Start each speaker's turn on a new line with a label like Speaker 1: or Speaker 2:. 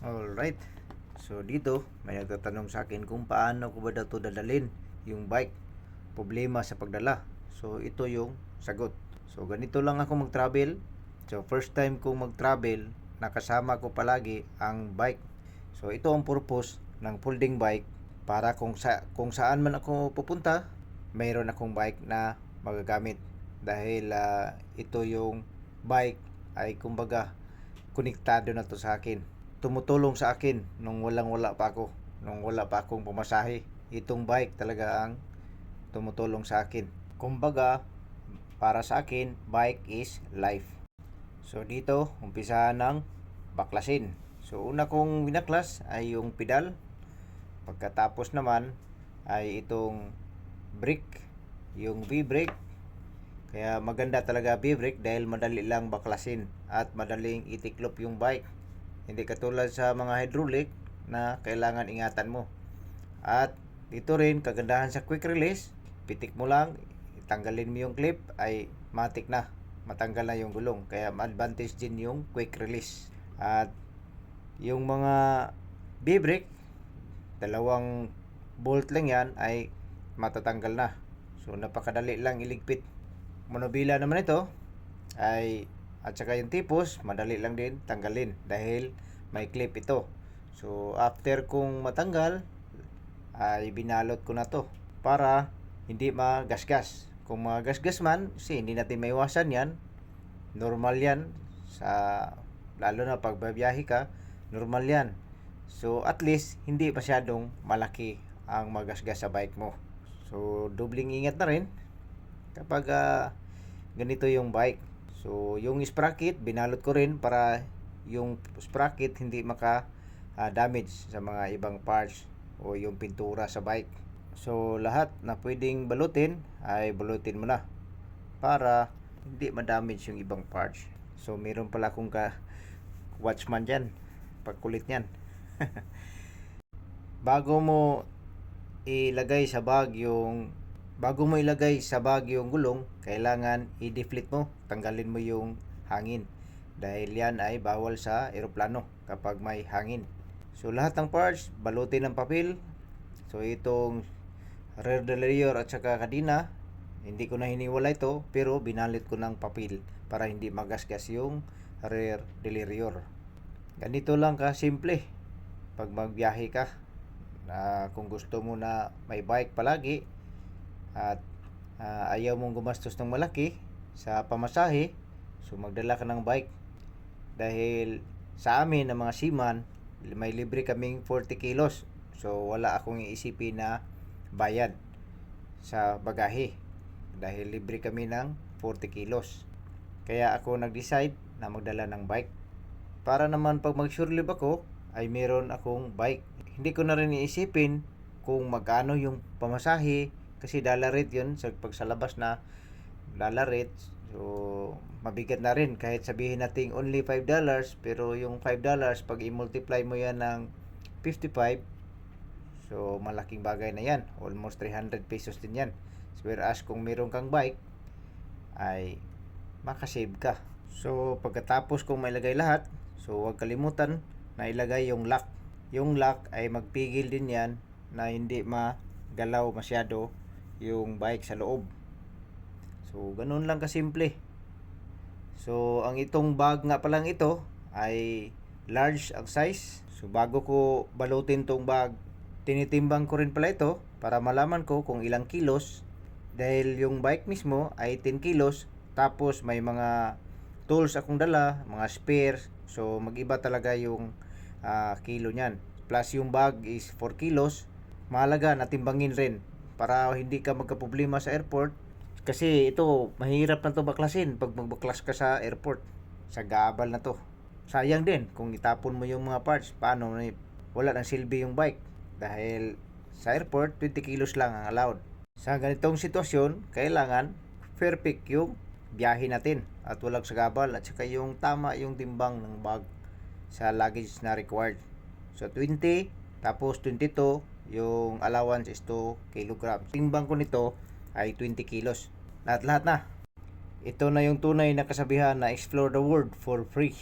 Speaker 1: Alright. So dito, may nagtatanong sa akin kung paano ko ba daw ito dadalhin yung bike. Problema sa pagdala. So ito yung sagot. So ganito lang ako mag-travel. So first time ko mag-travel, nakasama ko palagi ang bike. So ito ang purpose ng folding bike para kung saan man ako pupunta, mayroon akong bike na magagamit. Dahil ito yung bike ay kumbaga konektado na to sa akin, tumutulong sa akin nung wala pa ako, nung wala pa akong pumasahe. Itong bike talaga ang tumutulong sa akin. Kumbaga, para sa akin, bike is life. So dito, umpisa ng baklasin. So una kong binaklas ay yung pedal. Pagkatapos naman ay itong brake, yung V-brake. Kaya maganda talaga V-brake dahil madali lang baklasin at madaling itiklop yung bike. Hindi katulad sa mga hydraulic na kailangan ingatan mo. At dito rin kagandahan sa quick release, pitik mo lang, tanggalin mo yung clip ay matik na, matanggal na yung gulong. Kaya advantage din yung quick release. At yung mga V-brake, dalawang bolt lang yan ay matatanggal na. So napakadali lang iligpit. Monobila naman ito ay at saka yung tipos madali lang din tanggalin dahil may clip ito. So after kung matanggal ay binalot ko na to para hindi magasgas. Kung magasgas man, hindi natin maiwasan yan, normal yan sa, lalo na pag babiyahe ka, normal yan. So at least hindi masyadong malaki ang magasgas sa bike mo. So dobling ingat na rin kapag ganito yung bike. So yung sprocket binalot ko rin para yung sprocket hindi damage sa mga ibang parts o yung pintura sa bike. So lahat na pwedeng balutin ay balutin mo na para hindi ma-damage yung ibang parts. So meron pala akong watchman dyan, pagkulit nyan. Bago mo ilagay sa bag yung gulong, kailangan i-deflate mo, tanggalin mo yung hangin. Dahil yan ay bawal sa eroplano kapag may hangin. So lahat ng parts, balutin ng papel. So itong rear derailleur at saka kadena, hindi ko na hiniwala ito, pero binalit ko ng papel para hindi magasgas yung rear derailleur. Ganito lang ka simple pag magbiyahe ka. Kung gusto mo na may bike palagi at ayaw mong gumastos ng malaki sa pamasahe, so magdala ka ng bike. Dahil sa amin ng mga seaman, may libre kaming 40 kilos. So wala akong iisipin na bayad sa bagahe dahil libre kami ng 40 kilos. Kaya ako nag-decide na magdala ng bike. Para naman pag mag-shore leave ako, ay meron akong bike. Hindi ko na rin iisipin kung magkano yung pamasahe kasi dollar rate yun pag sa labas na dollar rate. So mabigat na rin kahit sabihin natin only $5, pero yung $5 pag i-multiply mo yan ng 55, so malaking bagay na yan, almost 300 pesos din yan. Whereas kung meron kang bike ay makasave ka. So pagkatapos kung mailagay lahat, so huwag kalimutan na ilagay yung lock. Yung lock ay magpigil din yan na hindi magalaw masyado yung bike sa loob. So ganun lang kasimple. So ang itong bag nga palang ito ay large ang size. So bago ko balutin tong bag, tinitimbang ko rin pala ito para malaman ko kung ilang kilos. Dahil yung bike mismo ay 10 kilos, tapos may mga tools akong dala, mga spares. So mag-iba talaga yung kilo nyan. Plus yung bag is 4 kilos. Mahalaga na timbangin rin para hindi ka magkaproblema sa airport. Kasi ito, mahirap na to baklasin pag magbaklas ka sa airport. Sa gabal na to. Sayang din kung itapon mo yung mga parts. Paano? Wala nang silbi yung bike. Dahil sa airport, 20 kilos lang ang allowed. Sa ganitong sitwasyon, kailangan perfect yung biyahe natin at walang sagabal at saka yung tama yung timbang ng bag sa luggage na required. So 20, tapos 22, yung allowance is 2 kilograms. Timbang ko nito ay 20 kilos. Lahat na. Ito na yung tunay na kasabihan na explore the world for free.